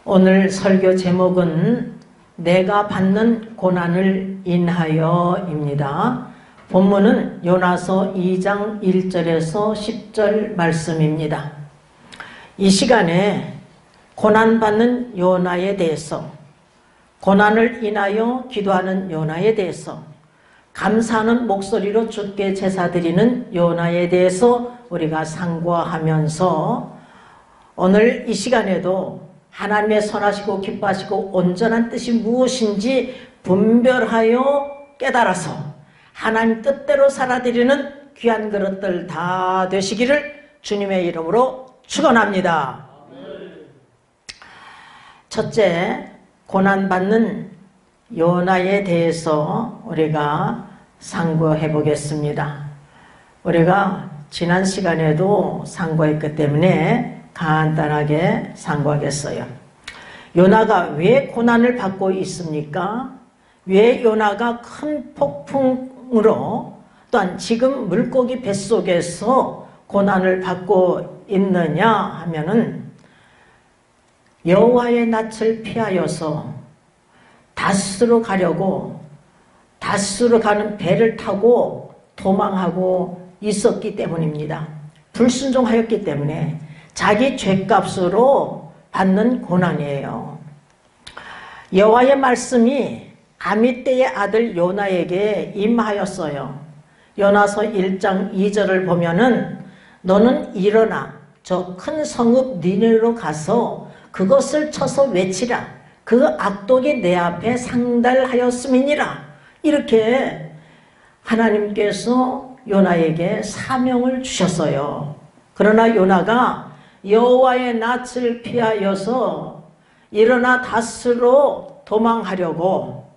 오늘 설교 제목은 내가 받는 고난을 인하여입니다. 본문은 요나서 2장 1절에서 10절 말씀입니다. 이 시간에 고난받는 요나에 대해서, 고난을 인하여 기도하는 요나에 대해서, 감사하는 목소리로 주께 제사드리는 요나에 대해서 우리가 상고하면서 오늘 이 시간에도 하나님의 선하시고 기뻐하시고 온전한 뜻이 무엇인지 분별하여 깨달아서 하나님 뜻대로 살아드리는 귀한 그릇들 다 되시기를 주님의 이름으로 축원합니다. 첫째, 고난받는 요나에 대해서 우리가 상고해 보겠습니다. 우리가 지난 시간에도 상고했기 때문에 간단하게 상고하겠어요. 요나가 왜 고난을 받고 있습니까? 왜 요나가 큰 폭풍으로 또한 지금 물고기 뱃속에서 고난을 받고 있느냐 하면은 여호와의 낯을 피하여서 다스로 가려고 다스로 가는 배를 타고 도망하고 있었기 때문입니다. 불순종하였기 때문에 자기 죄값으로 받는 고난이에요. 여호와의 말씀이 아미떼의 아들 요나에게 임하였어요. 요나서 1장 2절을 보면은 너는 일어나 저 큰 성읍 니느웨로 가서 그것을 쳐서 외치라. 그 악독이 내 앞에 상달하였음이니라. 이렇게 하나님께서 요나에게 사명을 주셨어요. 그러나 요나가 여호와의 낯을 피하여서 일어나 다스로 도망하려고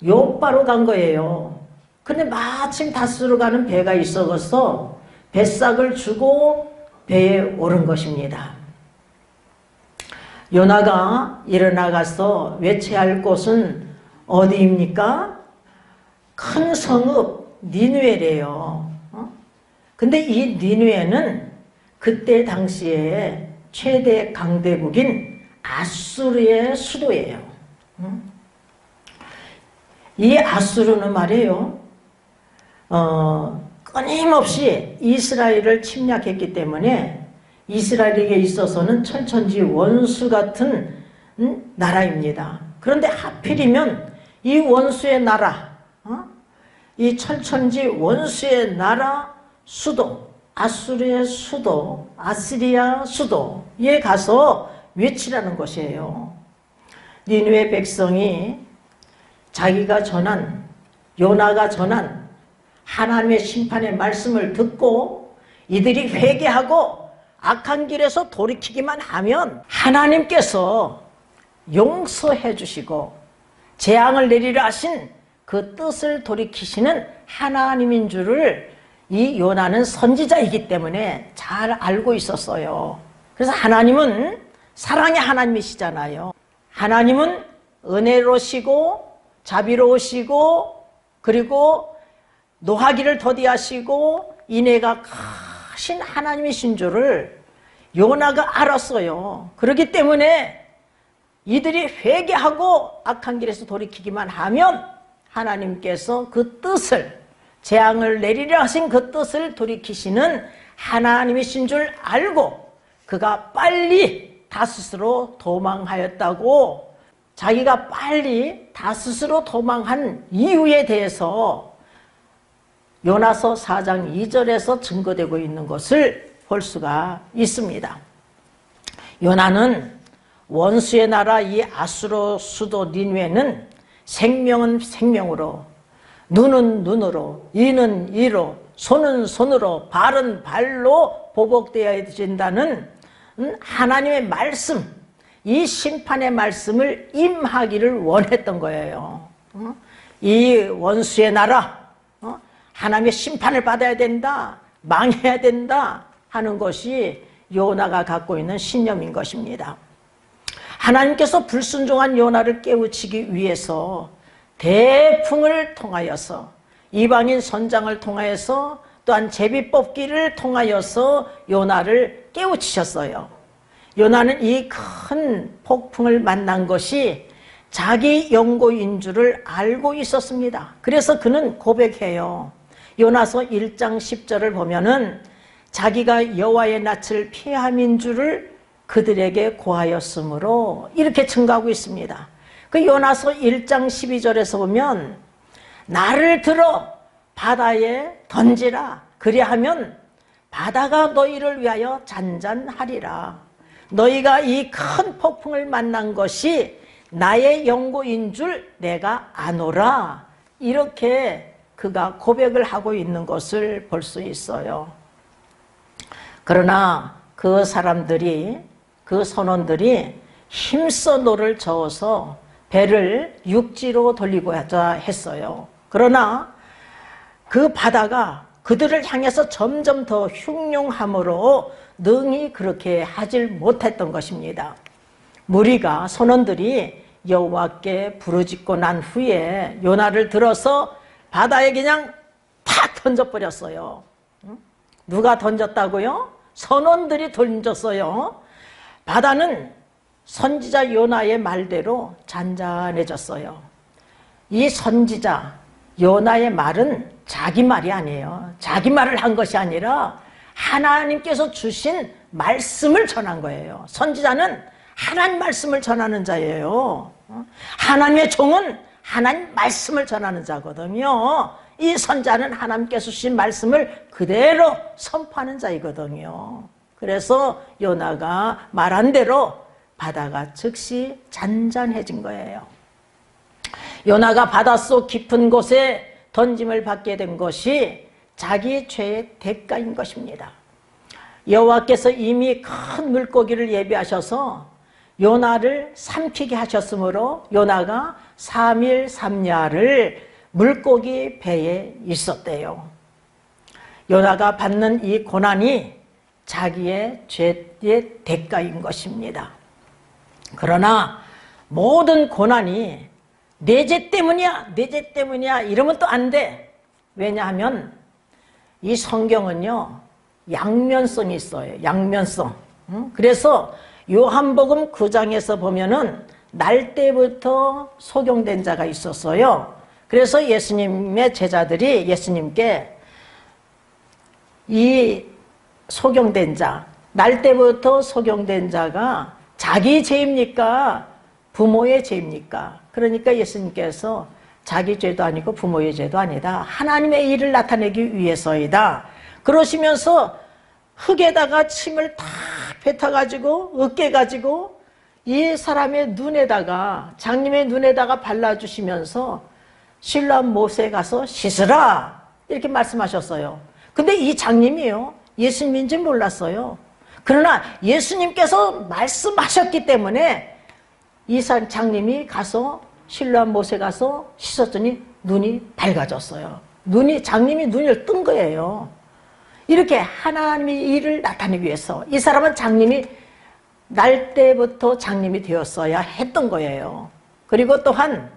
요바로 간 거예요. 근데 마침 다스로 가는 배가 있어서 뱃삭을 주고 배에 오른 것입니다. 요나가 일어나가서 외쳐야 할 곳은 어디입니까? 큰 성읍 니느웨래요. 근데 이 니느웨는 그때 당시에 최대 강대국인 아수르의 수도예요. 이 아수르는 말이에요. 끊임없이 이스라엘을 침략했기 때문에 이스라엘에게 있어서는 철천지 원수 같은 나라입니다. 그런데 하필이면 이 원수의 나라, 이 철천지 원수의 나라 수도, 아수르의 수도, 아시리아 수도에 가서 외치라는 것이에요. 니느웨 백성이 자기가 전한, 요나가 전한 하나님의 심판의 말씀을 듣고 이들이 회개하고 악한 길에서 돌이키기만 하면 하나님께서 용서해 주시고 재앙을 내리려 하신 그 뜻을 돌이키시는 하나님인 줄을 이 요나는 선지자이기 때문에 잘 알고 있었어요. 그래서 하나님은 사랑의 하나님이시잖아요. 하나님은 은혜로우시고 자비로우시고 그리고 노하기를 더디하시고 인애가 크신 하나님이신 줄을 요나가 알았어요. 그렇기 때문에 이들이 회개하고 악한 길에서 돌이키기만 하면 하나님께서 그 뜻을, 재앙을 내리려 하신 그 뜻을 돌이키시는 하나님이신 줄 알고 그가 빨리 다스스로 도망하였다고, 자기가 빨리 다스스로 도망한 이유에 대해서 요나서 4장 2절에서 증거되고 있는 것을 볼 수가 있습니다. 요나는 원수의 나라 이 아수르 수도 니느웨는 생명은 생명으로, 눈은 눈으로, 이는 이로, 손은 손으로, 발은 발로 보복되어야 된다는 하나님의 말씀, 이 심판의 말씀을 임하기를 원했던 거예요. 이 원수의 나라, 하나님의 심판을 받아야 된다, 망해야 된다 하는 것이 요나가 갖고 있는 신념인 것입니다. 하나님께서 불순종한 요나를 깨우치기 위해서 대풍을 통하여서, 이방인 선장을 통하여서, 또한 제비 뽑기를 통하여서 요나를 깨우치셨어요. 요나는 이 큰 폭풍을 만난 것이 자기 영고인 줄을 알고 있었습니다. 그래서 그는 고백해요. 요나서 1장 10절을 보면은 자기가 여호와의 낯을 피함인 줄을 그들에게 고하였으므로 이렇게 증거하고 있습니다. 그 요나서 1장 12절에서 보면 나를 들어 바다에 던지라. 그리하면 바다가 너희를 위하여 잔잔하리라. 너희가 이 큰 폭풍을 만난 것이 나의 영고인 줄 내가 아노라. 이렇게 그가 고백을 하고 있는 것을 볼 수 있어요. 그러나 그 사람들이, 그 선원들이 힘써 노를 저어서 배를 육지로 돌리고자 했어요. 그러나 그 바다가 그들을 향해서 점점 더 흉흉함으로 능히 그렇게 하질 못했던 것입니다. 무리가, 선원들이 여호와께 부르짖고 난 후에 요나를 들어서 바다에 그냥 탁 던져버렸어요. 누가 던졌다고요? 선원들이 던졌어요. 바다는 선지자 요나의 말대로 잔잔해졌어요. 이 선지자 요나의 말은 자기 말이 아니에요. 자기 말을 한 것이 아니라 하나님께서 주신 말씀을 전한 거예요. 선지자는 하나님 말씀을 전하는 자예요. 하나님의 종은 하나님 말씀을 전하는 자거든요. 이 선자는 하나님께서 주신 말씀을 그대로 선포하는 자이거든요. 그래서 요나가 말한 대로 바다가 즉시 잔잔해진 거예요. 요나가 바닷속 깊은 곳에 던짐을 받게 된 것이 자기 죄의 대가인 것입니다. 여호와께서 이미 큰 물고기를 예비하셔서 요나를 삼키게 하셨으므로 요나가 3일 3야를 물고기 배에 있었대요. 요나가 받는 이 고난이 자기의 죄의 대가인 것입니다. 그러나 모든 고난이 내 죄 때문이야, 내 죄 때문이야 이러면 또 안 돼. 왜냐하면 이 성경은요 양면성이 있어요. 양면성. 그래서 요한복음 9장에서 보면은 날 때부터 소경된 자가 있었어요. 그래서 예수님의 제자들이 예수님께 이 소경된 자, 날 때부터 소경된 자가 자기 죄입니까? 부모의 죄입니까? 그러니까 예수님께서 자기 죄도 아니고 부모의 죄도 아니다. 하나님의 일을 나타내기 위해서이다. 그러시면서 흙에다가 침을 탁 뱉어가지고 으깨가지고 이 사람의 눈에다가, 장님의 눈에다가 발라주시면서 신랑 못에 가서 씻으라 이렇게 말씀하셨어요. 근데 이 장님이요 예수님인지 몰랐어요. 그러나 예수님께서 말씀하셨기 때문에 이 장님이 가서 신랑 못에 가서 씻었더니 눈이 밝아졌어요. 장님이 눈을 뜬 거예요. 이렇게 하나님의 일을 나타내기 위해서 이 사람은 장님이 날 때부터 장님이 되었어야 했던 거예요. 그리고 또한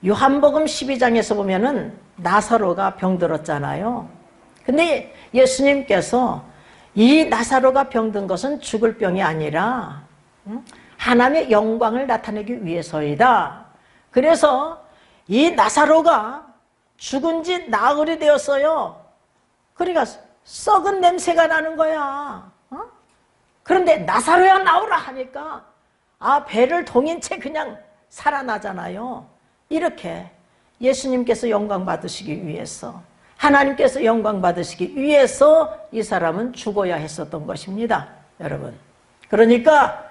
요한복음 12장에서 보면은 나사로가 병들었잖아요. 근데 예수님께서 이 나사로가 병든 것은 죽을 병이 아니라 하나님의 영광을 나타내기 위해서이다. 그래서 이 나사로가 죽은 지 나흘이 되었어요. 그러니까 썩은 냄새가 나는 거야. 그런데 나사로야 나오라 하니까 배를 동인 채 그냥 살아나잖아요. 이렇게 예수님께서 영광 받으시기 위해서, 하나님께서 영광 받으시기 위해서 이 사람은 죽어야 했었던 것입니다. 여러분, 그러니까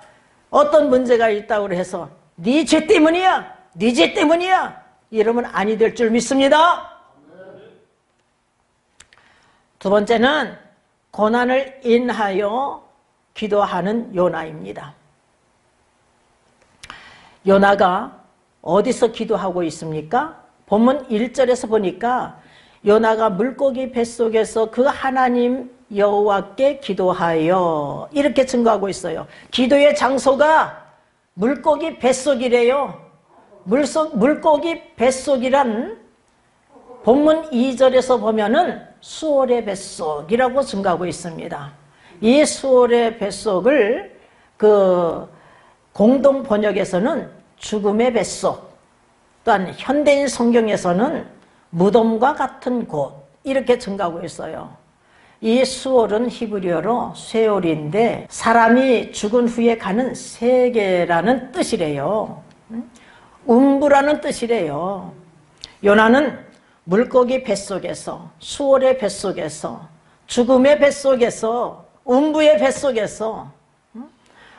어떤 문제가 있다고 해서 네 죄 때문이야, 네 죄 때문이야 이러면 아니 될 줄 믿습니다. 두 번째는 고난을 인하여 기도하는 요나입니다. 요나가 어디서 기도하고 있습니까? 본문 1절에서 보니까 요나가 물고기 뱃속에서 그 하나님 여호와께 기도하여 이렇게 증거하고 있어요. 기도의 장소가 물고기 뱃속이래요. 물고기 뱃속이란 본문 2절에서 보면은 수월의 뱃속이라고 증거하고 있습니다. 이 수월의 뱃속을 그 공동 번역에서는 죽음의 뱃속, 또한 현대인 성경에서는 무덤과 같은 곳 이렇게 증가하고 있어요. 이 수월은 히브리어로 쇠올인데 사람이 죽은 후에 가는 세계라는 뜻이래요. 음부라는 뜻이래요. 요나는 물고기 뱃속에서, 수월의 뱃속에서, 죽음의 뱃속에서, 음부의 뱃속에서,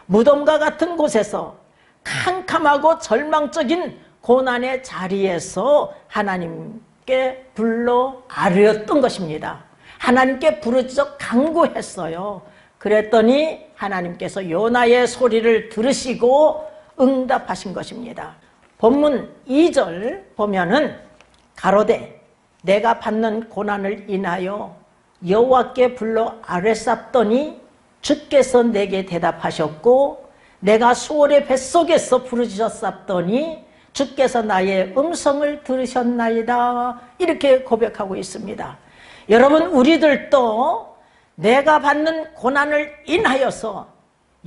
무덤과 같은 곳에서 캄캄하고 절망적인 고난의 자리에서 하나님께 불러 아뢰었던 것입니다. 하나님께 부르짖어 간구했어요. 그랬더니 하나님께서 요나의 소리를 들으시고 응답하신 것입니다. 본문 2절 보면은 가로되 내가 받는 고난을 인하여 여호와께 불러 아뢰쌌더니 주께서 내게 대답하셨고 내가 수월의 뱃속에서 부르짖었사더니 주께서 나의 음성을 들으셨나이다. 이렇게 고백하고 있습니다. 여러분, 우리들도 내가 받는 고난을 인하여서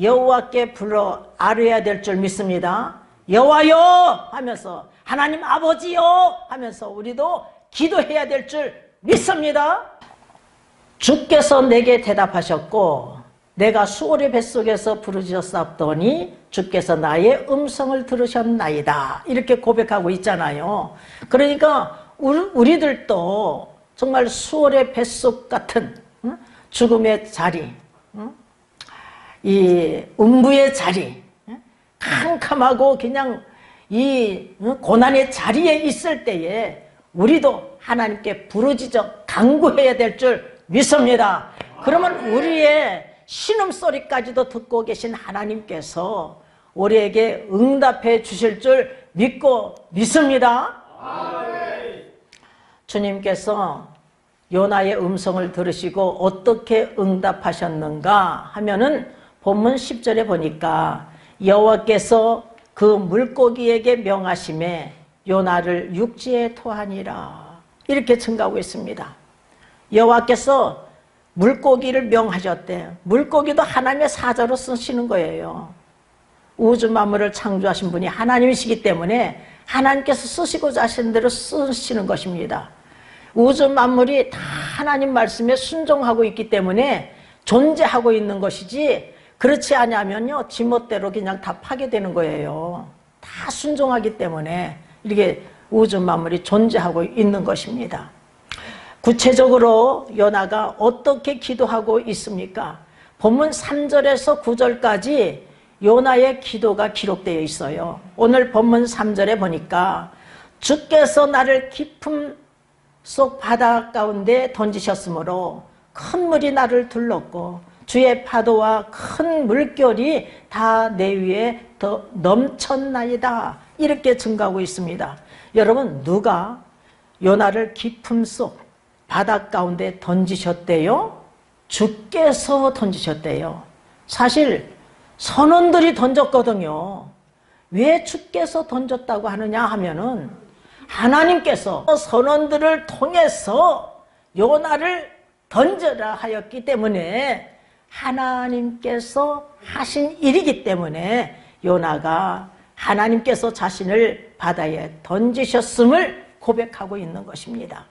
여호와께 불러 아뢰어야 될 줄 믿습니다. 여호와여 하면서, 하나님 아버지여 하면서 우리도 기도해야 될 줄 믿습니다. 주께서 내게 대답하셨고 내가 수월의 뱃속에서 부르짖었사더니 주께서 나의 음성을 들으셨나이다. 이렇게 고백하고 있잖아요. 그러니까 우리들도 정말 수월의 뱃속 같은 죽음의 자리, 이 음부의 자리, 캄캄하고 그냥 이 고난의 자리에 있을 때에 우리도 하나님께 부르짖어 간구해야 될 줄 믿습니다. 그러면 우리의 신음소리까지도 듣고 계신 하나님께서 우리에게 응답해 주실 줄 믿고 믿습니다. 주님께서 요나의 음성을 들으시고 어떻게 응답하셨는가 하면은 본문 10절에 보니까 여호와께서 그 물고기에게 명하심에 요나를 육지에 토하니라. 이렇게 증가하고 있습니다. 여호와께서 물고기를 명하셨대. 물고기도 하나님의 사자로 쓰시는 거예요. 우주 만물을 창조하신 분이 하나님이시기 때문에 하나님께서 쓰시고자 하신 대로 쓰시는 것입니다. 우주 만물이 다 하나님 말씀에 순종하고 있기 때문에 존재하고 있는 것이지, 그렇지 않으면요 지멋대로 그냥 다 파괴되는 거예요. 다 순종하기 때문에 이렇게 우주 만물이 존재하고 있는 것입니다. 구체적으로 요나가 어떻게 기도하고 있습니까? 본문 3절에서 9절까지 요나의 기도가 기록되어 있어요. 오늘 본문 3절에 보니까 주께서 나를 깊음 속 바다 가운데 던지셨으므로 큰 물이 나를 둘렀고 주의 파도와 큰 물결이 다 내 위에 더 넘쳤나이다. 이렇게 증가하고 있습니다. 여러분, 누가 요나를 깊음 속 바다 가운데 던지셨대요? 주께서 던지셨대요. 사실 선원들이 던졌거든요. 왜 주께서 던졌다고 하느냐 하면은 하나님께서 선원들을 통해서 요나를 던져라 하였기 때문에, 하나님께서 하신 일이기 때문에 요나가 하나님께서 자신을 바다에 던지셨음을 고백하고 있는 것입니다.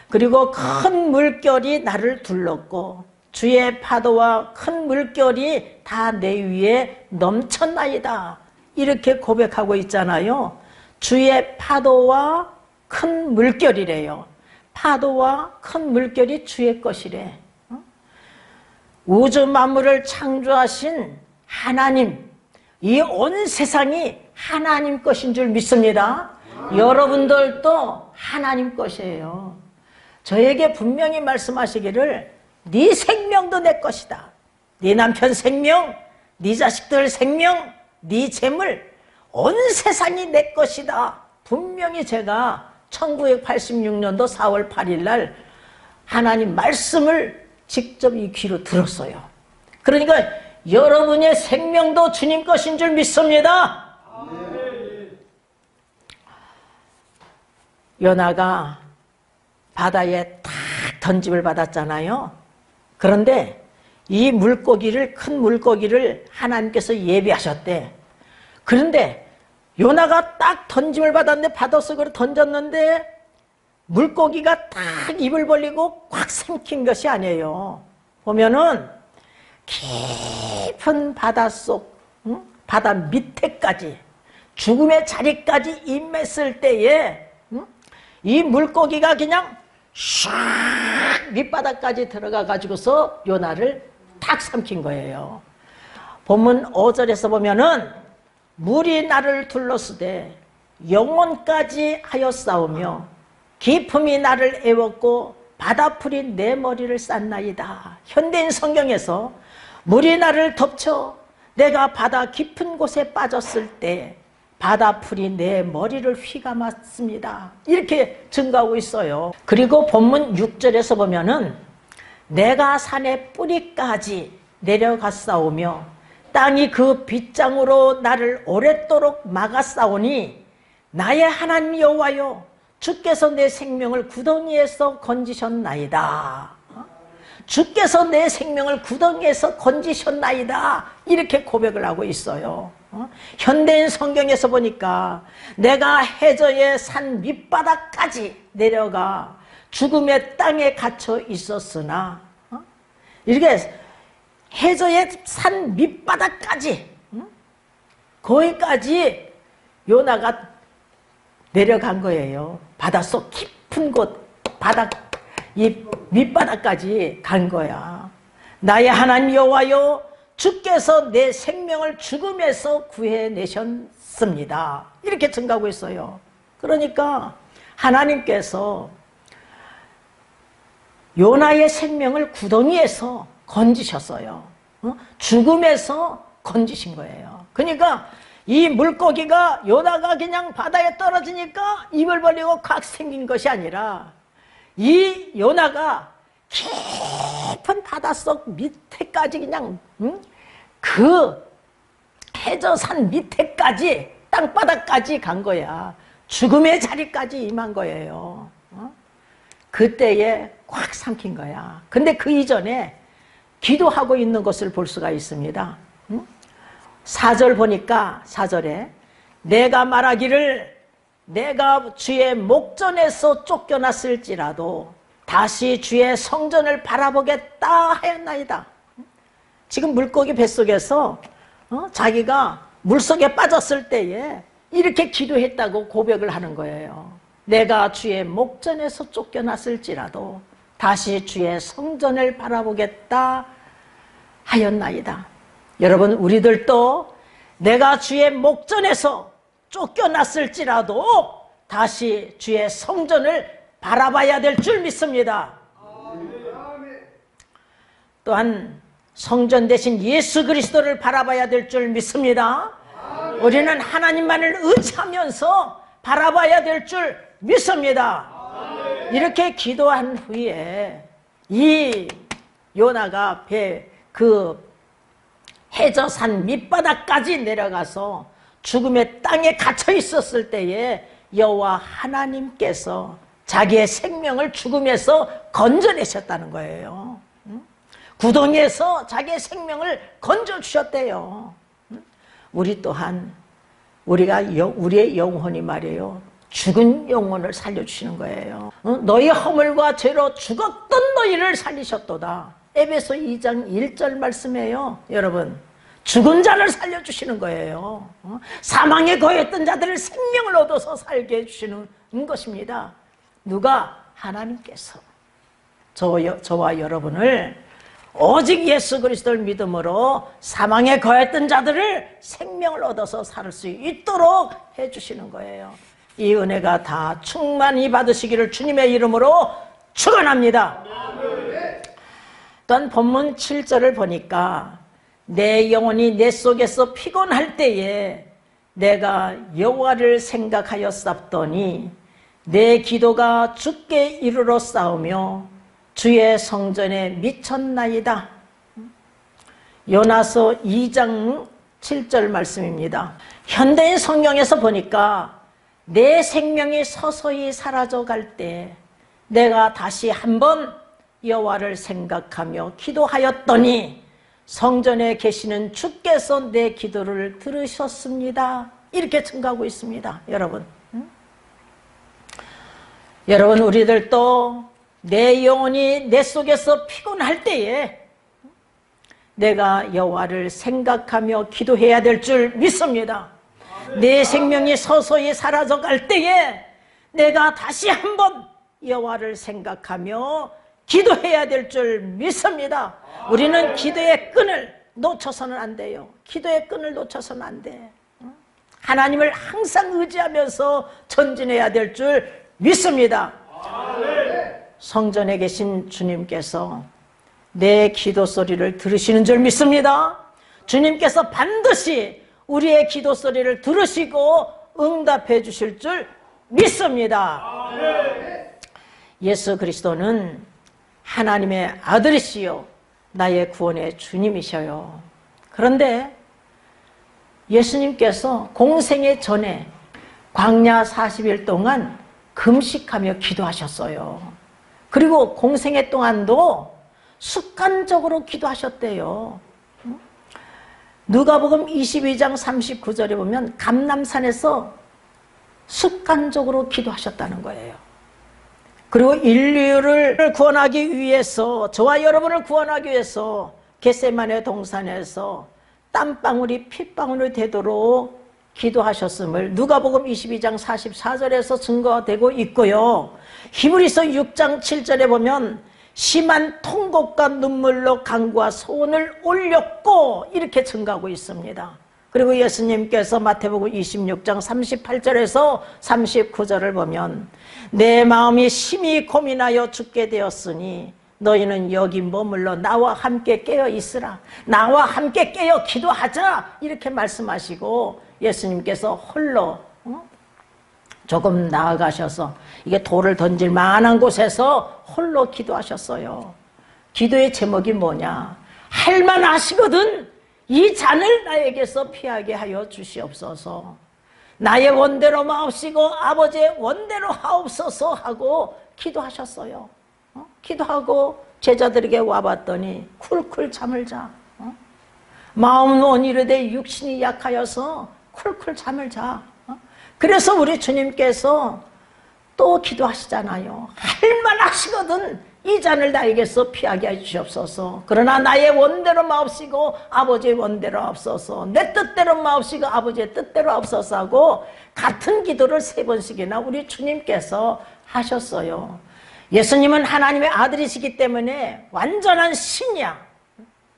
그리고 큰 물결이 나를 둘렀고 주의 파도와 큰 물결이 다 내 위에 넘쳤나이다. 이렇게 고백하고 있잖아요. 주의 파도와 큰 물결이래요. 파도와 큰 물결이 주의 것이래. 우주 만물을 창조하신 하나님, 이 온 세상이 하나님 것인 줄 믿습니다. 여러분들도 하나님 것이에요. 저에게 분명히 말씀하시기를 네 생명도 내 것이다. 네 남편 생명, 네 자식들 생명, 네 재물, 온 세상이 내 것이다. 분명히 제가 1986년도 4월 8일 날 하나님 말씀을 직접 이 귀로 들었어요. 그러니까 여러분의 생명도 주님 것인 줄 믿습니다. 요나가 바다에 탁 던짐을 받았잖아요. 그런데 이 물고기를, 큰 물고기를 하나님께서 예비하셨대. 그런데 요나가 딱 던짐을 받았는데, 바닷속으로 던졌는데 물고기가 딱 입을 벌리고 꽉 삼킨 것이 아니에요. 보면은 깊은 바닷속, 바다 밑에까지, 죽음의 자리까지 임했을 때에 이 물고기가 그냥 샥 밑바닥까지 들어가 가지고서 요나를 탁 삼킨 거예요. 본문 5절에서 보면은 물이 나를 둘러쓰되 영혼까지 하였사오며 깊음이 나를 애웠고 바다풀이 내 머리를 쌌나이다. 현대인 성경에서 물이 나를 덮쳐 내가 바다 깊은 곳에 빠졌을 때 바다풀이 내 머리를 휘감았습니다. 이렇게 증가하고 있어요. 그리고 본문 6절에서 보면은 내가 산의 뿌리까지 내려갔사오며 땅이 그 빗장으로 나를 오랫도록 막았사오니 나의 하나님 여호와여 주께서 내 생명을 구덩이에서 건지셨나이다. 주께서 내 생명을 구덩이에서 건지셨나이다. 이렇게 고백을 하고 있어요. 현대인 성경에서 보니까 내가 해저의 산 밑바닥까지 내려가 죽음의 땅에 갇혀 있었으나, 이렇게 해저의 산 밑바닥까지, 거기까지 요나가 내려간 거예요. 바닷속 깊은 곳, 바닥, 이 밑바닥까지 간 거야. 나의 하나님 여호와여 주께서 내 생명을 죽음에서 구해내셨습니다. 이렇게 증가하고 있어요. 그러니까 하나님께서 요나의 생명을 구덩이에서 건지셨어요. 죽음에서 건지신 거예요. 그러니까 이 물고기가 요나가 그냥 바다에 떨어지니까 입을 벌리고 콱 생긴 것이 아니라 이 요나가 깊은 바닷속 밑에까지 그냥 그 해저산 밑에까지 땅바닥까지 간 거야. 죽음의 자리까지 임한 거예요. 그때에 꽉 삼킨 거야. 근데 그 이전에 기도하고 있는 것을 볼 수가 있습니다. 4절 보니까 4절에 내가 말하기를 내가 주의 목전에서 쫓겨났을지라도 다시 주의 성전을 바라보겠다 하였나이다. 지금 물고기 뱃속에서 자기가 물속에 빠졌을 때에 이렇게 기도했다고 고백을 하는 거예요. 내가 주의 목전에서 쫓겨났을지라도 다시 주의 성전을 바라보겠다 하였나이다. 여러분, 우리들도 내가 주의 목전에서 쫓겨났을지라도 다시 주의 성전을 바라봐야 될 줄 믿습니다. 또한 성전 대신 예수 그리스도를 바라봐야 될 줄 믿습니다. 우리는 하나님만을 의지하면서 바라봐야 될 줄 믿습니다. 이렇게 기도한 후에 이 요나가 그 해저산 밑바닥까지 내려가서 죽음의 땅에 갇혀 있었을 때에 여호와 하나님께서 자기의 생명을 죽음에서 건져내셨다는 거예요. 구덩이에서 자기의 생명을 건져주셨대요. 우리 또한 우리의 영혼이 말이에요, 죽은 영혼을 살려주시는 거예요. 너희 허물과 죄로 죽었던 너희를 살리셨도다. 에베소 2장 1절 말씀이에요. 여러분, 죽은 자를 살려주시는 거예요. 사망에 거했던 자들을 생명을 얻어서 살게 해주시는 것입니다. 누가? 하나님께서 저와 여러분을 오직 예수 그리스도를 믿음으로 사망에 거했던 자들을 생명을 얻어서 살 수 있도록 해주시는 거예요. 이 은혜가 다 충만히 받으시기를 주님의 이름으로 축원합니다. 또한 본문 7절을 보니까 내 영혼이 내 속에서 피곤할 때에 내가 여호와를 생각하였사오니 내 기도가 주께 이르러 싸우며 주의 성전에 미쳤나이다. 요나서 2장 7절 말씀입니다. 현대인 성경에서 보니까 내 생명이 서서히 사라져갈 때 내가 다시 한번 여호와를 생각하며 기도하였더니 성전에 계시는 주께서 내 기도를 들으셨습니다. 이렇게 증거하고 있습니다. 여러분, 여러분, 우리들도 내 영혼이 내 속에서 피곤할 때에 내가 여호와를 생각하며 기도해야 될 줄 믿습니다. 내 생명이 서서히 사라져갈 때에 내가 다시 한번 여호와를 생각하며 기도해야 될 줄 믿습니다. 우리는 기도의 끈을 놓쳐서는 안 돼요. 기도의 끈을 놓쳐서는 안 돼. 하나님을 항상 의지하면서 전진해야 될 줄 믿습니다. 성전에 계신 주님께서 내 기도 소리를 들으시는 줄 믿습니다. 주님께서 반드시 우리의 기도 소리를 들으시고 응답해 주실 줄 믿습니다. 예수 그리스도는 하나님의 아들이시요 나의 구원의 주님이셔요. 그런데 예수님께서 공생애 전에 광야 40일 동안 금식하며 기도하셨어요. 그리고 공생애 동안도 습관적으로 기도하셨대요. 누가복음 22장 39절에 보면 감람산에서 습관적으로 기도하셨다는 거예요. 그리고 인류를 구원하기 위해서, 저와 여러분을 구원하기 위해서 겟세마네 동산에서 땀방울이 핏방울이 되도록 기도하셨음을 누가복음 22장 44절에서 증거되고 있고요. 히브리서 6장 7절에 보면 심한 통곡과 눈물로 간구와 소원을 올렸고 이렇게 증거하고 있습니다. 그리고 예수님께서 마태복음 26장 38절에서 39절을 보면 내 마음이 심히 고민하여 죽게 되었으니 너희는 여기 머물러 나와 함께 깨어 있으라. 나와 함께 깨어 기도하자. 이렇게 말씀하시고 예수님께서 홀로 조금 나아가셔서 이게 돌을 던질 만한 곳에서 홀로 기도하셨어요. 기도의 제목이 뭐냐? 할만하시거든 이 잔을 나에게서 피하게 하여 주시옵소서. 나의 원대로 마옵시고 아버지의 원대로 하옵소서 하고 기도하셨어요. 기도하고 제자들에게 와봤더니 쿨쿨 잠을 자. 마음은 온이르되 육신이 약하여서 쿨쿨 잠을 자. 그래서 우리 주님께서 또 기도하시잖아요. 할만하시거든 이 잔을 나에게서 피하게 해주시옵소서. 그러나 나의 원대로 마옵시고 아버지의 원대로 하옵소서. 내 뜻대로 마옵시고 아버지의 뜻대로 하옵소서 하고 같은 기도를 3번씩이나 우리 주님께서 하셨어요. 예수님은 하나님의 아들이시기 때문에 완전한 신이야.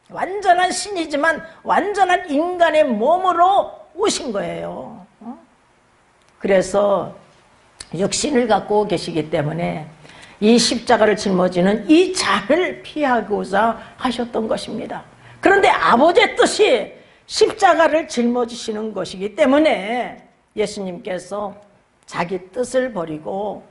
완전한 신이지만 완전한 인간의 몸으로 오신 거예요. 그래서 육신을 갖고 계시기 때문에 이 십자가를 짊어지는 이 잔을 피하고자 하셨던 것입니다. 그런데 아버지의 뜻이 십자가를 짊어지시는 것이기 때문에 예수님께서 자기 뜻을 버리고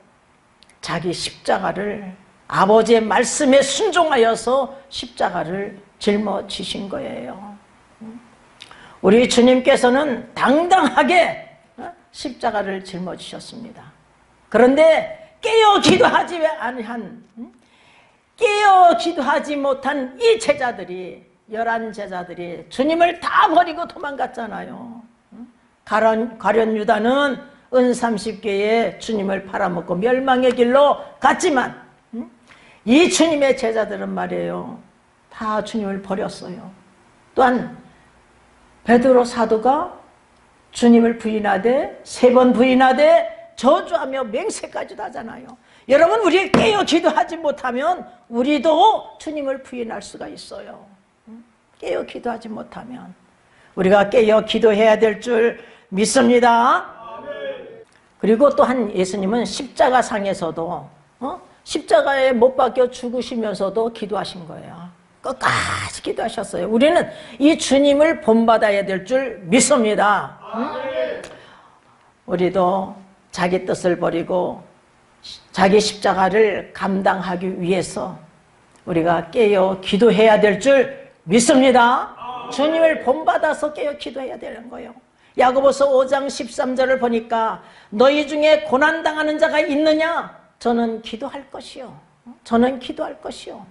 자기 십자가를 아버지의 말씀에 순종하여서 십자가를 짊어지신 거예요. 우리 주님께서는 당당하게 십자가를 짊어지셨습니다. 그런데 깨어 기도하지 못한 이 제자들이 11제자들이 주님을 다 버리고 도망갔잖아요. 가룟 유다는 은 30개에 주님을 팔아먹고 멸망의 길로 갔지만 이 주님의 제자들은 말이에요. 다 주님을 버렸어요. 또한 베드로 사도가 주님을 부인하되 3번 부인하되 저주하며 맹세까지도 하잖아요. 여러분, 우리 깨어 기도하지 못하면 우리도 주님을 부인할 수가 있어요. 깨어 기도하지 못하면 우리가 깨어 기도해야 될 줄 믿습니다. 그리고 또한 예수님은 십자가상에서도 십자가에 못 박혀 죽으시면서도 기도하신 거예요. 끝까지 기도하셨어요. 우리는 이 주님을 본받아야 될 줄 믿습니다. 우리도 자기 뜻을 버리고 자기 십자가를 감당하기 위해서 우리가 깨어 기도해야 될 줄 믿습니다. 주님을 본받아서 깨어 기도해야 되는 거예요. 야고보서 5장 13절을 보니까 너희 중에 고난당하는 자가 있느냐? 저는 기도할 것이요. 저는 기도할 것이요.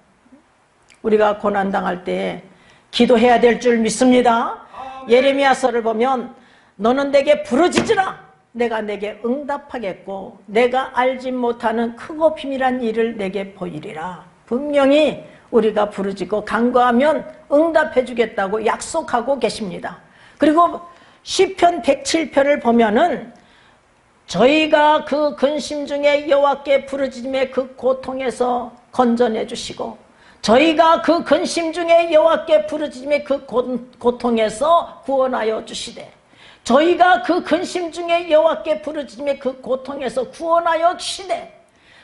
우리가 고난당할 때 기도해야 될 줄 믿습니다. 예레미야서를 보면 너는 내게 부르짖으라 내가 내게 응답하겠고 내가 알지 못하는 크고 비밀한 일을 내게 보이리라. 분명히 우리가 부르짖고 간구하면 응답해 주겠다고 약속하고 계십니다. 그리고 시편 107편을 보면은 저희가 그 근심 중에 여호와께 부르짖음에 그 고통에서 건져내 주시고 저희가 그 근심 중에 여호와께 부르짖음에 그 고통에서 구원하여 주시되 저희가 그 근심 중에 여호와께 부르짖음에 그 고통에서 구원하여 주시되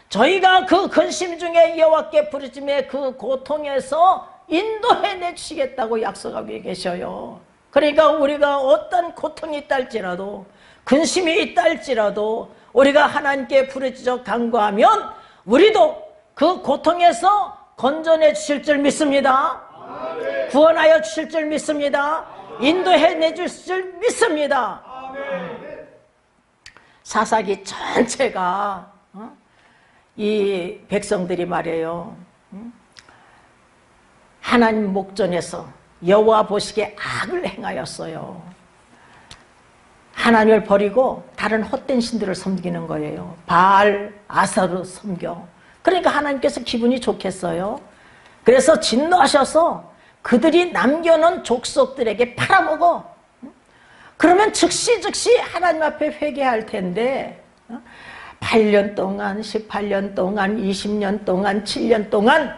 저희가 그 근심 중에 여호와께 부르짖음에 그 고통에서 인도해내 주시겠다고 약속하고 계셔요. 그러니까 우리가 어떤 고통이 있다 할지라도 근심이 있다 할지라도 우리가 하나님께 부르짖어 간구하면 우리도 그 고통에서 건져내 주실 줄 믿습니다. 구원하여 주실 줄 믿습니다. 인도해내 주실 줄 믿습니다. 사사기 전체가 이 백성들이 말이에요, 하나님 목전에서 여호와 보시기에 악을 행하였어요. 하나님을 버리고 다른 헛된 신들을 섬기는 거예요. 바알, 아사르 섬겨. 그러니까 하나님께서 기분이 좋겠어요. 그래서 진노하셔서 그들이 남겨놓은 족속들에게 팔아먹어. 그러면 즉시 하나님 앞에 회개할 텐데 8년 동안, 18년 동안, 20년 동안, 7년 동안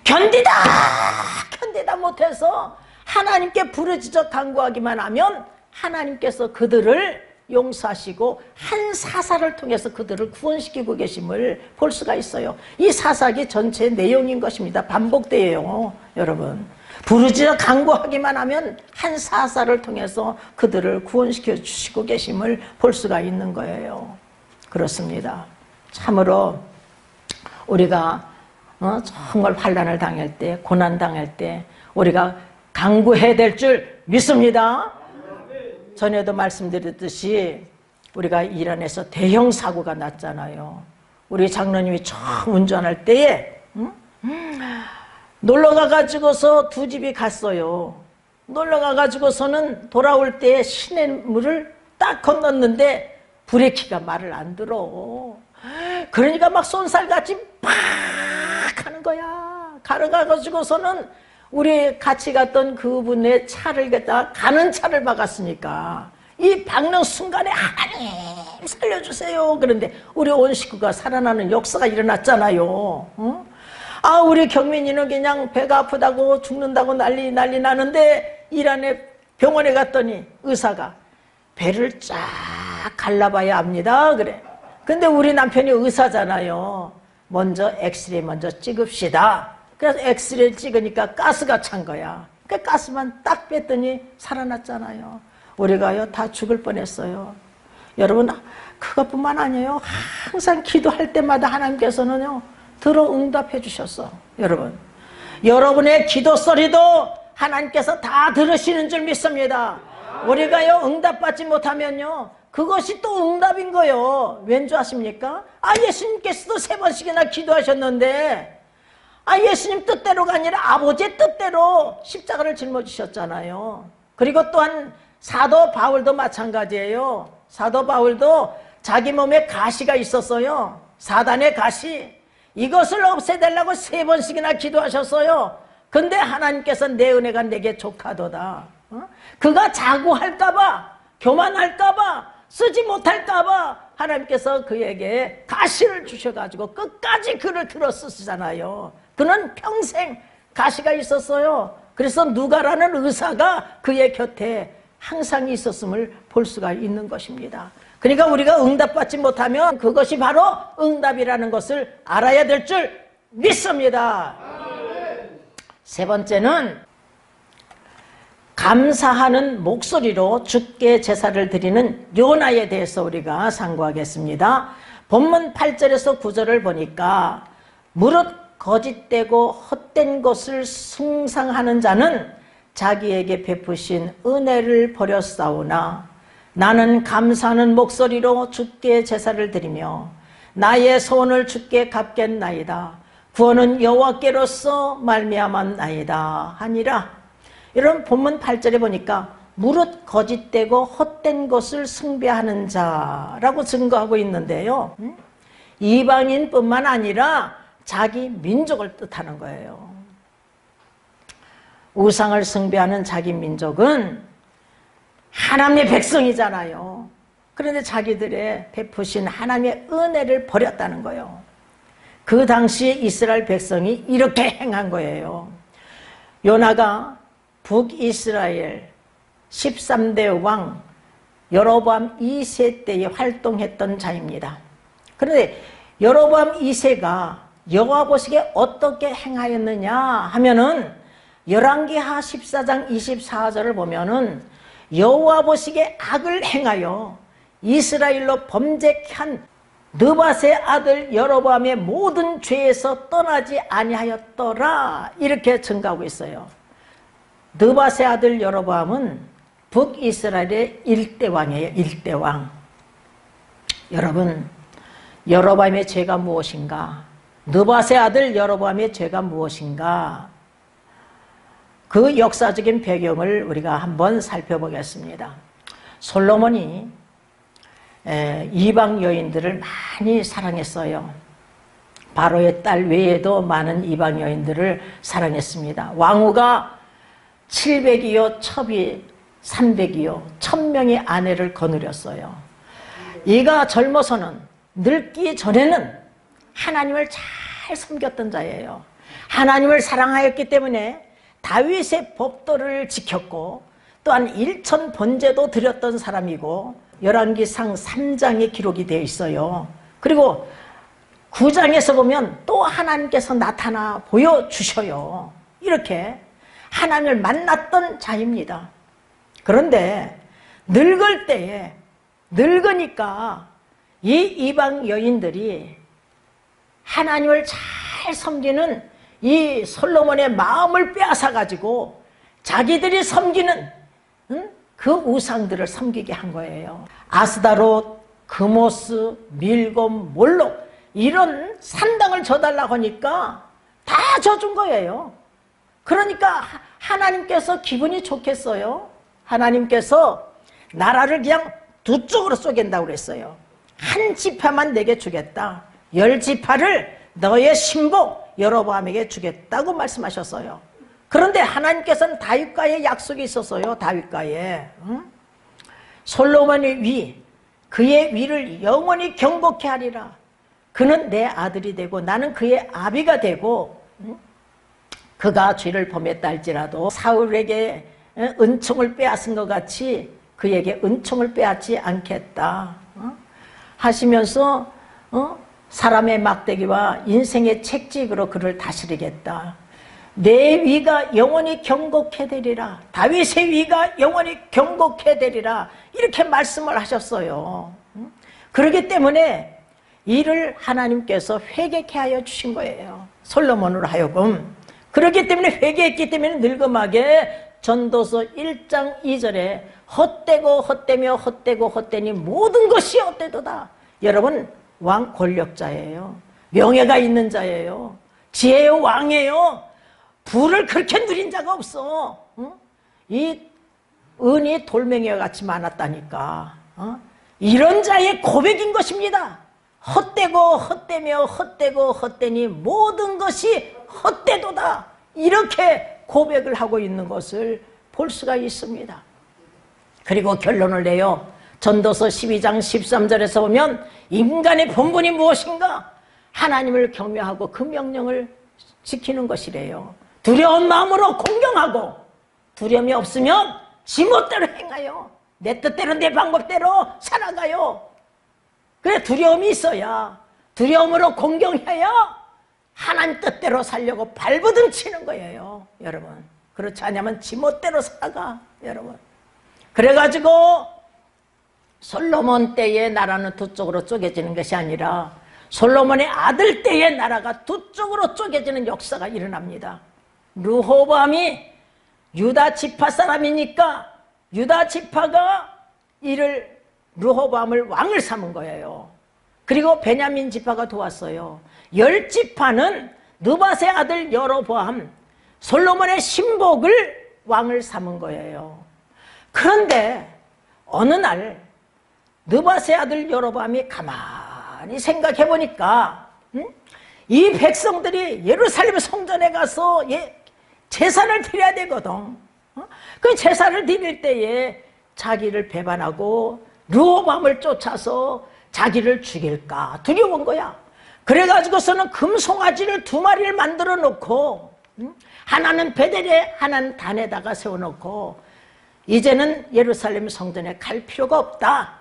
견디다 못해서 하나님께 부르짖어 간구하기만 하면 하나님께서 그들을 용서하시고 한 사사를 통해서 그들을 구원시키고 계심을 볼 수가 있어요. 이 사사기 전체의 내용인 것입니다. 반복돼요, 여러분. 부르짖어 간구하기만 하면 한 사사를 통해서 그들을 구원시켜 주시고 계심을 볼 수가 있는 거예요. 그렇습니다. 참으로 우리가 정말 환난을 당할 때, 고난 당할 때 우리가 간구해야 될 줄 믿습니다. 전에도 말씀드렸듯이 우리가 이란에서 대형 사고가 났잖아요. 우리 장로님이 처음 운전할 때에 놀러 가가지고서 두 집이 갔어요. 놀러 가가지고서는 돌아올 때 시냇물을 딱 건넜는데 브레이크가 말을 안 들어. 그러니까 막 쏜살같이 팍 하는 거야. 가가지고서는 우리 같이 갔던 그분의 차를 갖다가 가는 차를 박았으니까 이 박는 순간에 하나님 살려주세요. 그런데 우리 온 식구가 살아나는 역사가 일어났잖아요. 아, 우리 경민이는 그냥 배가 아프다고 죽는다고 난리 나는데 이란에 병원에 갔더니 의사가 배를 쫙 갈라봐야 합니다. 그래. 근데 우리 남편이 의사잖아요. 먼저 엑스레이 먼저 찍읍시다. 그래서 엑스레이 찍으니까 가스가 찬 거야. 그 가스만 딱 뺐더니 살아났잖아요. 우리가요 다 죽을 뻔했어요. 여러분, 그것뿐만 아니에요. 항상 기도할 때마다 하나님께서는요 들어 응답해 주셨어. 여러분의 기도 소리도 하나님께서 다 들으시는 줄 믿습니다. 우리가요 응답받지 못하면요 그것이 또 응답인 거예요. 왠 줄 아십니까? 예수님께서도 3번씩이나 기도하셨는데 예수님 뜻대로가 아니라 아버지의 뜻대로 십자가를 짊어지셨잖아요. 그리고 또한 사도 바울도 마찬가지예요. 사도 바울도 자기 몸에 가시가 있었어요. 사단의 가시. 이것을 없애달라고 3번씩이나 기도하셨어요. 근데 하나님께서 내 은혜가 내게 족하도다. 그가 자고할까봐, 교만할까봐, 쓰지 못할까봐 하나님께서 그에게 가시를 주셔가지고 끝까지 그를 들어 쓰시잖아요. 그는 평생 가시가 있었어요. 그래서 누가라는 의사가 그의 곁에 항상 있었음을 볼 수가 있는 것입니다. 그러니까 우리가 응답받지 못하면 그것이 바로 응답이라는 것을 알아야 될 줄 믿습니다. 세 번째는 감사하는 목소리로 주께 제사를 드리는 요나에 대해서 우리가 상고하겠습니다. 본문 8절에서 9절을 보니까 무릇 거짓되고 헛된 것을 숭상하는 자는 자기에게 베푸신 은혜를 버렸사오나 나는 감사하는 목소리로 주께 제사를 드리며 나의 소원을 주께 갚겠나이다. 구원은 여호와께로서 말미암았나이다 하니라. 이런 본문 8절에 보니까 무릇 거짓되고 헛된 것을 숭배하는 자라고 증거하고 있는데요. 이방인뿐만 아니라 자기 민족을 뜻하는 거예요. 우상을 숭배하는 자기 민족은 하나님의 백성이잖아요. 그런데 자기들의 베푸신 하나님의 은혜를 버렸다는 거예요. 그 당시에 이스라엘 백성이 이렇게 행한 거예요. 요나가 북이스라엘 13대 왕 여로보암 2세 때에 활동했던 자입니다. 그런데 여로보암 2세가 여호와 보시기에 어떻게 행하였느냐 하면은 열왕기하 14장 24절을 보면은 여호와 보시기에 악을 행하여 이스라엘로 범죄케 한 느밧의 아들 여로보암의 모든 죄에서 떠나지 아니하였더라 이렇게 증가하고 있어요. 느밧의 아들 여로보암은 북이스라엘의 1대 왕이에요. 1대 왕. 여러분, 여로보암의 죄가 무엇인가? 느밧의 아들 여로보암의 죄가 무엇인가? 그 역사적인 배경을 우리가 한번 살펴보겠습니다. 솔로몬이 이방 여인들을 많이 사랑했어요. 바로의 딸 외에도 많은 이방 여인들을 사랑했습니다. 왕후가 700이요 첩이 300이요 1000명의 아내를 거느렸어요. 이가 젊어서는 늙기 전에는 하나님을 잘 섬겼던 자예요. 하나님을 사랑하였기 때문에 다윗의 법도를 지켰고 또한 일천 번제도 드렸던 사람이고 열왕기상 3장에 기록이 되어 있어요. 그리고 9장에서 보면 또 하나님께서 나타나 보여주셔요. 이렇게 하나님을 만났던 자입니다. 그런데 늙을 때에 늙으니까 이 이방 여인들이 하나님을 잘 섬기는 이 솔로몬의 마음을 빼앗아 가지고 자기들이 섬기는 그 우상들을 섬기게 한 거예요. 아스다롯, 그모스, 밀곰, 몰록 이런 산당을 져달라고 하니까 다 져준 거예요. 그러니까 하나님께서 기분이 좋겠어요. 하나님께서 나라를 그냥 두 쪽으로 쪼갠다고 그랬어요. 한 지파만 내게 주겠다. 10지파를 너의 신복 여로보암에게 주겠다고 말씀하셨어요. 그런데 하나님께서는 다윗과의 약속이 있었어요. 다윗과의 솔로몬의 위, 그의 위를 영원히 경복케 하리라. 그는 내 아들이 되고 나는 그의 아비가 되고 그가 죄를 범했다 할지라도 사울에게 은총을 빼앗은 것 같이 그에게 은총을 빼앗지 않겠다 하시면서 사람의 막대기와 인생의 책찍으로 그를 다스리겠다. 내 위가 영원히 경고케 되리라. 다윗의 위가 영원히 경고케 되리라. 이렇게 말씀을 하셨어요. 그렇기 때문에 이를 하나님께서 회개케 하여 주신 거예요. 솔로몬으로 하여금. 그렇기 때문에 회개했기 때문에 늙음하게 전도서 1장 2절에 헛되고 헛되며 헛되고 헛되니 모든 것이 헛되도다. 여러분, 왕 권력자예요. 명예가 있는 자예요. 지혜의 왕이에요. 부를 그렇게 누린 자가 없어. 이 은이 돌멩이와 같이 많았다니까. 이런 자의 고백인 것입니다. 헛되고 헛되며 헛되고 헛되니 모든 것이 헛되도다. 이렇게 고백을 하고 있는 것을 볼 수가 있습니다. 그리고 결론을 내요. 전도서 12장 13절에서 보면 인간의 본분이 무엇인가? 하나님을 경외하고 그 명령을 지키는 것이래요. 두려운 마음으로 공경하고 두려움이 없으면 지멋대로 행하여 내 뜻대로 내 방법대로 살아가요. 그래, 두려움이 있어야 두려움으로 공경해야 하나님 뜻대로 살려고 발버둥 치는 거예요. 여러분, 그렇지 않으면 지멋대로 살아가. 여러분, 그래가지고 솔로몬 때의 나라는 두 쪽으로 쪼개지는 것이 아니라 솔로몬의 아들 때의 나라가 두 쪽으로 쪼개지는 역사가 일어납니다. 르호보암이 유다 지파 사람이니까 유다 지파가 이를 르호보암을 왕을 삼은 거예요. 그리고 베냐민 지파가 도왔어요. 10지파는 느밧의 아들 여로보암, 솔로몬의 신복을 왕을 삼은 거예요. 그런데 어느 날 느밧의 아들 여로보암이 가만히 생각해 보니까 이 백성들이 예루살렘 성전에 가서 제사를 드려야 되거든. 그 제사를 드릴 때에 자기를 배반하고 르호보암을 쫓아서 자기를 죽일까 두려운 거야. 그래가지고서는 금송아지를 2마리를 만들어 놓고 하나는 베델에 하나는 단에다가 세워놓고 이제는 예루살렘 성전에 갈 필요가 없다.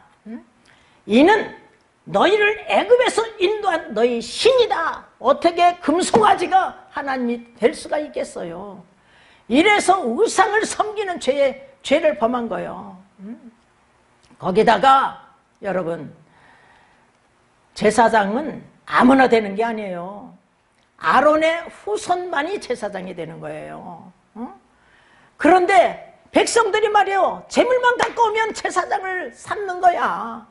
이는 너희를 애굽에서 인도한 너희 신이다. 어떻게 금송아지가 하나님이 될 수가 있겠어요. 이래서 우상을 섬기는 죄를 범한 거예요. 거기다가 여러분, 제사장은 아무나 되는 게 아니에요. 아론의 후손만이 제사장이 되는 거예요. 그런데 백성들이 말이에요, 재물만 갖고 오면 제사장을 삼는 거야.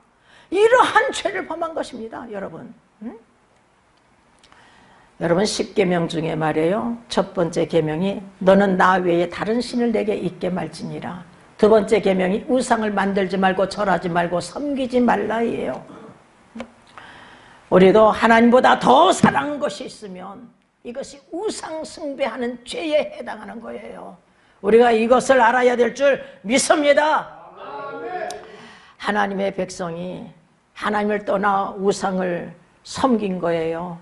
이러한 죄를 범한 것입니다, 여러분. 여러분, 10계명 중에 말이에요, 첫 번째 계명이 너는 나 외에 다른 신을 내게 있게 말지니라. 두 번째 계명이 우상을 만들지 말고 절하지 말고 섬기지 말라예요. 우리도 하나님보다 더 사랑하는 것이 있으면 이것이 우상 숭배하는 죄에 해당하는 거예요. 우리가 이것을 알아야 될 줄 믿습니다. 하나님의 백성이 하나님을 떠나 우상을 섬긴 거예요.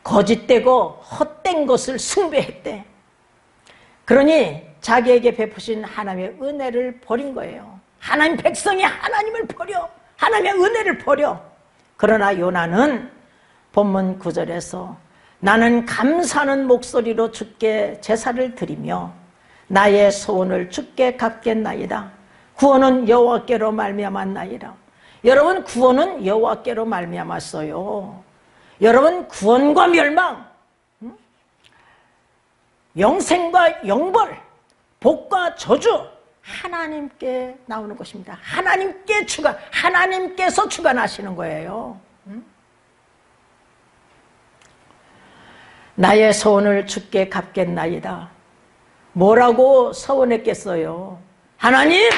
거짓되고 헛된 것을 숭배했대. 그러니 자기에게 베푸신 하나님의 은혜를 버린 거예요. 하나님 백성이 하나님을 버려, 하나님의 은혜를 버려. 그러나 요나는 본문 9절에서 나는 감사하는 목소리로 주께 제사를 드리며 나의 소원을 주께 갚겠나이다. 구원은 여호와께로 말미암았나이다. 여러분, 구원은 여호와께로 말미암았어요. 여러분, 구원과 멸망, 영생과 영벌, 복과 저주 하나님께 나오는 것입니다. 하나님께서 주관하시는 거예요. 나의 소원을 주께 갚겠나이다. 뭐라고 서원했겠어요? 하나님,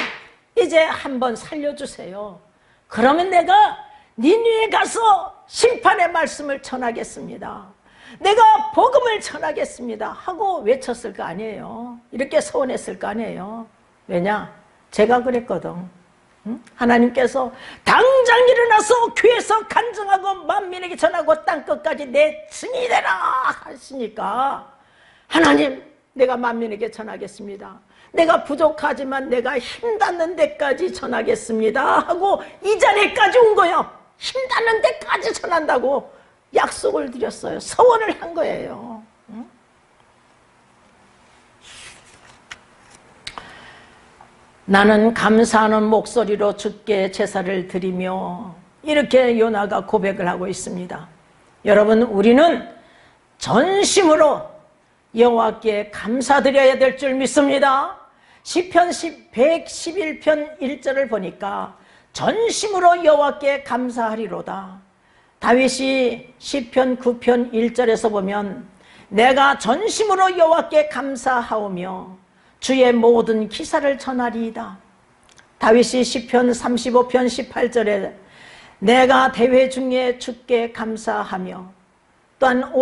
이제 한번 살려주세요. 그러면 내가 니느웨에 가서 심판의 말씀을 전하겠습니다. 내가 복음을 전하겠습니다 하고 외쳤을 거 아니에요. 이렇게 서원했을 거 아니에요. 왜냐? 제가 그랬거든. 하나님께서 당장 일어나서 귀에서 간증하고 만민에게 전하고 땅끝까지 내 증인이 되라 하시니까 하나님, 내가 만민에게 전하겠습니다. 내가 부족하지만 내가 힘닿는 데까지 전하겠습니다 하고 이 자리까지 온 거예요. 힘닿는 데까지 전한다고 약속을 드렸어요. 서원을 한 거예요. 나는 감사하는 목소리로 주께 제사를 드리며, 이렇게 요나가 고백을 하고 있습니다. 여러분, 우리는 전심으로 여호와께 감사드려야 될 줄 믿습니다. 시편 111편 1절을 보니까 전심으로 여호와께 감사하리로다. 다윗이 시편 9편 1절에서 보면 내가 전심으로 여호와께 감사하오며 주의 모든 기사를 전하리이다. 다윗이 시편 35편 18절에 내가 대회 중에 주께 감사하며, 또한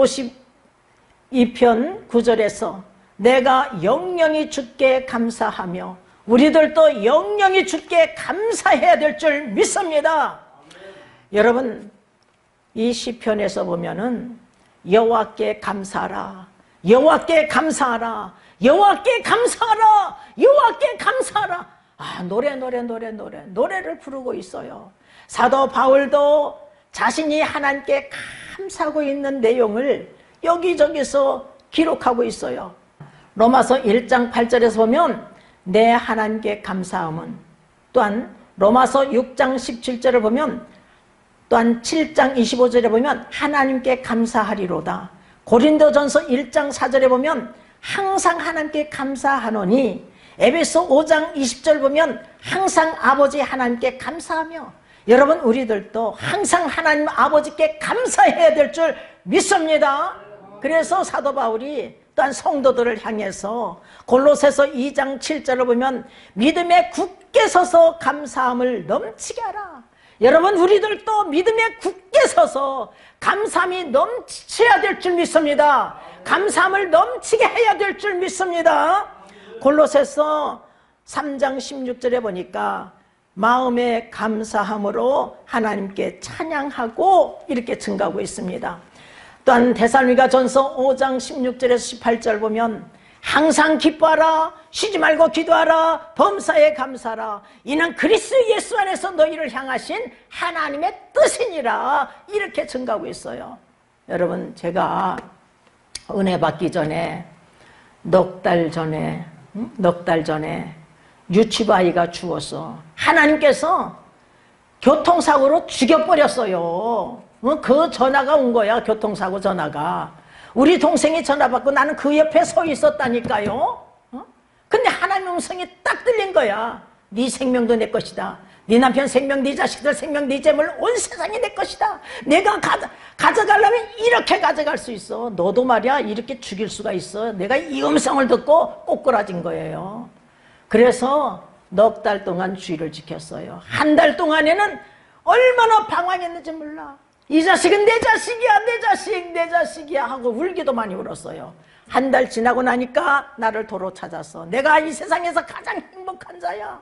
52편 9절에서 내가 영영이 주께 감사하며, 우리들도 영영이 주께 감사해야 될 줄 믿습니다. 여러분, 이 시편에서 보면은 여호와께 감사하라, 여호와께 감사하라, 여호와께 감사하라, 여호와께 감사하라. 노래를 부르고 있어요. 사도 바울도 자신이 하나님께 감사하고 있는 내용을 여기저기서 기록하고 있어요. 로마서 1장 8절에서 보면 내 하나님께 감사함은, 또한 로마서 6장 17절을 보면, 또한 7장 25절에 보면 하나님께 감사하리로다. 고린도전서 1장 4절에 보면 항상 하나님께 감사하노니, 에베소 5장 20절 보면 항상 아버지 하나님께 감사하며, 여러분, 우리들도 항상 하나님 아버지께 감사해야 될 줄 믿습니다. 그래서 사도 바울이 또한 성도들을 향해서 골로새서 2장 7절을 보면 믿음에 굳게 서서 감사함을 넘치게 하라. 여러분, 우리들도 믿음에 굳게 서서 감사함이 넘쳐야 될 줄 믿습니다. 감사함을 넘치게 해야 될 줄 믿습니다. 골로새서 3장 16절에 보니까 마음의 감사함으로 하나님께 찬양하고 이렇게 증가하고 있습니다. 또한 데살로니가전서 5장 16절에서 18절 보면 항상 기뻐하라, 쉬지 말고 기도하라, 범사에 감사하라, 이는 그리스도 예수 안에서 너희를 향하신 하나님의 뜻이니라, 이렇게 증가하고 있어요. 여러분, 제가 은혜 받기 전에 넉 달 전에 유치부 아이가 죽었어. 하나님께서 교통사고로 죽여버렸어요. 그 전화가 온 거야. 교통사고 전화가. 우리 동생이 전화 받고 나는 그 옆에 서 있었다니까요. 근데 하나님 음성이 딱 들린 거야. 네 생명도 내 것이다. 네 남편 생명, 네 자식들 생명, 네 재물, 온 세상이 내 것이다. 내가 가져가려면 이렇게 가져갈 수 있어. 너도 말이야 이렇게 죽일 수가 있어. 내가 이 음성을 듣고 꼬꾸라진 거예요. 그래서 넉 달 동안 주의를 지켰어요. 한 달 동안에는 얼마나 방황했는지 몰라. 이 자식은 내 자식이야, 내 자식, 내 자식이야 하고 울기도 많이 울었어요. 한 달 지나고 나니까 나를 도로 찾았어. 내가 이 세상에서 가장 행복한 자야.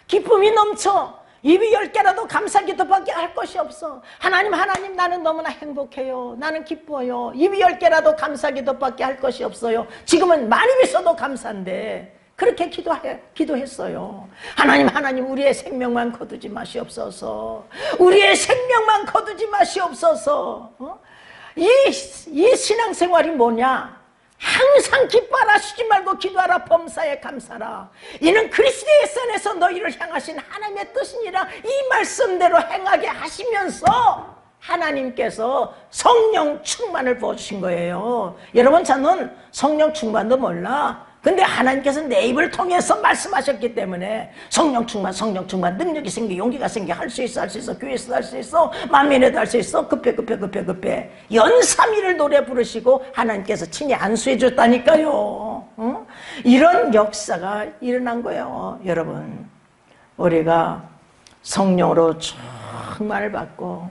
기쁨이 넘쳐. 입이 10개라도 감사기도밖에 할 것이 없어. 하나님 나는 너무나 행복해요. 나는 기뻐요. 입이 10개라도 감사기도밖에 할 것이 없어요. 지금은 많이 있어도 감사한데 그렇게 기도했어요. 하나님 우리의 생명만 거두지 마시옵소서. 우리의 생명만 거두지 마시옵소서. 이 신앙생활이 뭐냐? 항상 기뻐하라, 쉬지 말고 기도하라, 범사에 감사라, 이는 그리스도의 예수 안에서 너희를 향하신 하나님의 뜻이니라. 이 말씀대로 행하게 하시면서 하나님께서 성령 충만을 부어주신 거예요. 여러분, 저는 성령 충만도 몰라. 근데 하나님께서 내 입을 통해서 말씀하셨기 때문에 성령 충만 능력이 생겨, 용기가 생겨, 할 수 있어, 교회에서도 할 수 있어, 만민에도 할 수 있어. 급해 연삼위를 노래 부르시고 하나님께서 친히 안수해 줬다니까요. 이런 역사가 일어난 거예요. 여러분, 우리가 성령으로 정말 받고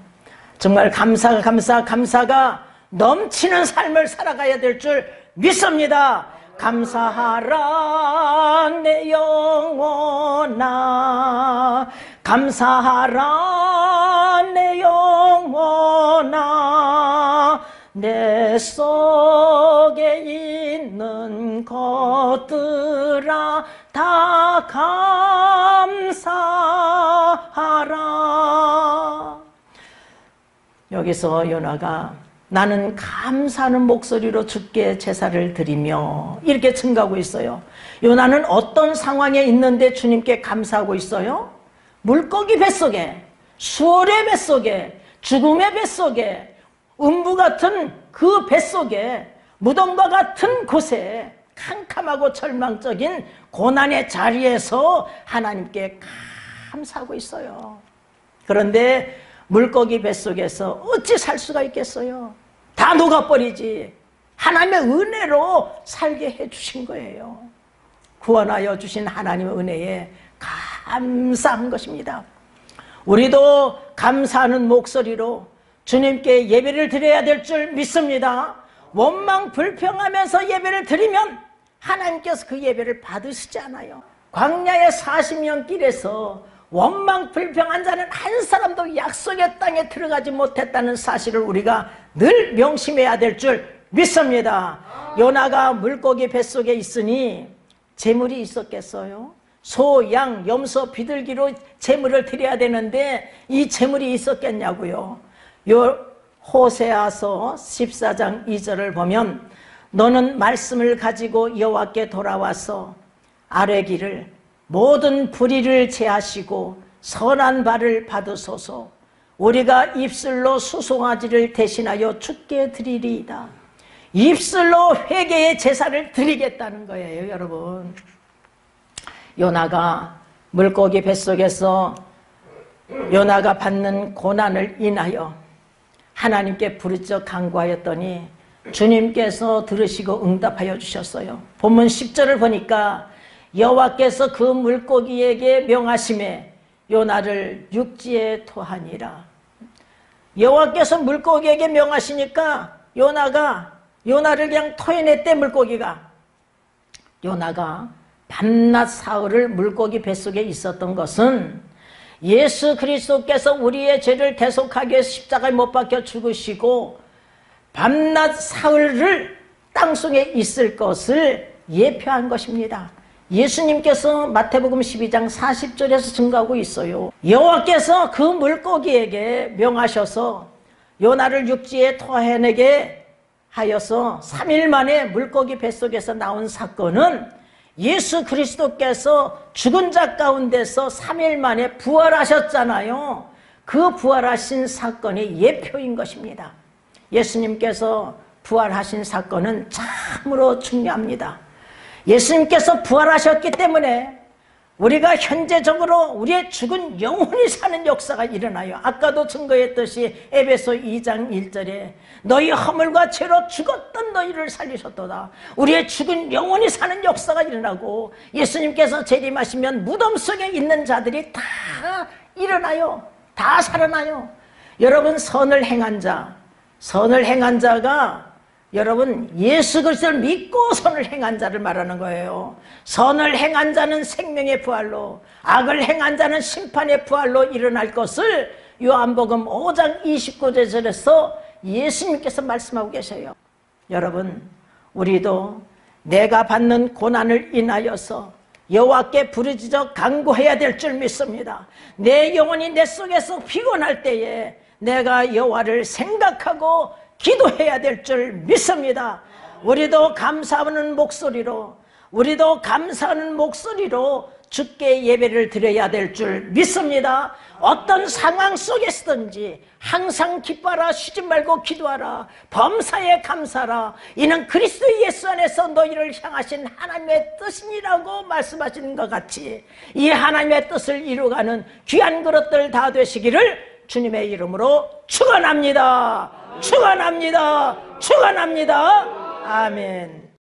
정말 감사가 넘치는 삶을 살아가야 될 줄 믿습니다. 감사하라 내 영혼아, 감사하라 내 영혼아, 내 속에 있는 것들아 다 감사하라. 여기서 요나가 나는 감사하는 목소리로 주께 제사를 드리며 이렇게 증가하고 있어요. 요나는 어떤 상황에 있는데 주님께 감사하고 있어요? 물고기 뱃속에, 수월의 뱃속에, 죽음의 뱃속에, 음부 같은 그 뱃속에, 무덤과 같은 곳에, 캄캄하고 절망적인 고난의 자리에서 하나님께 감사하고 있어요. 그런데 물고기 뱃속에서 어찌 살 수가 있겠어요? 다 녹아버리지. 하나님의 은혜로 살게 해주신 거예요. 구원하여 주신 하나님의 은혜에 감사한 것입니다. 우리도 감사하는 목소리로 주님께 예배를 드려야 될 줄 믿습니다. 원망 불평하면서 예배를 드리면 하나님께서 그 예배를 받으시지 않아요. 광야의 40년 길에서 원망 불평한 자는 한 사람도 약속의 땅에 들어가지 못했다는 사실을 우리가 늘 명심해야 될 줄 믿습니다. 요나가 물고기 뱃속에 있으니 재물이 있었겠어요? 소, 양, 염소, 비둘기로 재물을 드려야 되는데 이 재물이 있었겠냐고요. 요 호세아서 14장 2절을 보면 너는 말씀을 가지고 여호와께 돌아와서 아뢰기를 모든 불의를 제하시고 선한 바를 받으소서. 우리가 입술로 수송아지를 대신하여 주께 드리리이다. 입술로 회개의 제사를 드리겠다는 거예요. 여러분, 요나가 물고기 뱃속에서 요나가 받는 고난을 인하여 하나님께 부르짖어 간구하였더니 주님께서 들으시고 응답하여 주셨어요. 본문 10절을 보니까 여호와께서 그 물고기에게 명하심에 요나를 육지에 토하니라. 여호와께서 물고기에게 명하시니까 요나를 그냥 토해냈대. 물고기가. 요나가 밤낮 사흘을 물고기 뱃속에 있었던 것은 예수 그리스도께서 우리의 죄를 대속하기 위해서 십자가에 못 박혀 죽으시고 밤낮 사흘을 땅속에 있을 것을 예표한 것입니다. 예수님께서 마태복음 12장 40절에서 증거하고 있어요. 여호와께서 그 물고기에게 명하셔서 요나를 육지에 토해내게 하여서 3일 만에 물고기 뱃속에서 나온 사건은 예수 그리스도께서 죽은 자 가운데서 3일 만에 부활하셨잖아요. 그 부활하신 사건이 예표인 것입니다. 예수님께서 부활하신 사건은 참으로 중요합니다. 예수님께서 부활하셨기 때문에 우리가 현재적으로 우리의 죽은 영혼이 사는 역사가 일어나요. 아까도 증거했듯이 에베소 2장 1절에 너희 허물과 죄로 죽었던 너희를 살리셨도다. 우리의 죽은 영혼이 사는 역사가 일어나고 예수님께서 재림하시면 무덤 속에 있는 자들이 다 일어나요. 다 살아나요. 여러분, 선을 행한 자가 여러분 예수 그리스도를 믿고 선을 행한 자를 말하는 거예요. 선을 행한 자는 생명의 부활로, 악을 행한 자는 심판의 부활로 일어날 것을 요한복음 5장 29절에서 예수님께서 말씀하고 계세요. 여러분, 우리도 내가 받는 고난을 인하여서 여호와께 부르짖어 간구해야 될 줄 믿습니다. 내 영혼이 내 속에서 피곤할 때에 내가 여호와를 생각하고 기도해야 될 줄 믿습니다. 우리도 감사하는 목소리로 주께 예배를 드려야 될 줄 믿습니다. 어떤 상황 속에서든지 항상 기뻐하라, 쉬지 말고 기도하라, 범사에 감사하라. 이는 그리스도 예수 안에서 너희를 향하신 하나님의 뜻이니라고 말씀하시는 것 같이 이 하나님의 뜻을 이루어가는 귀한 그릇들 다 되시기를 주님의 이름으로 축원합니다. 축원합니다. 축원합니다. 아멘.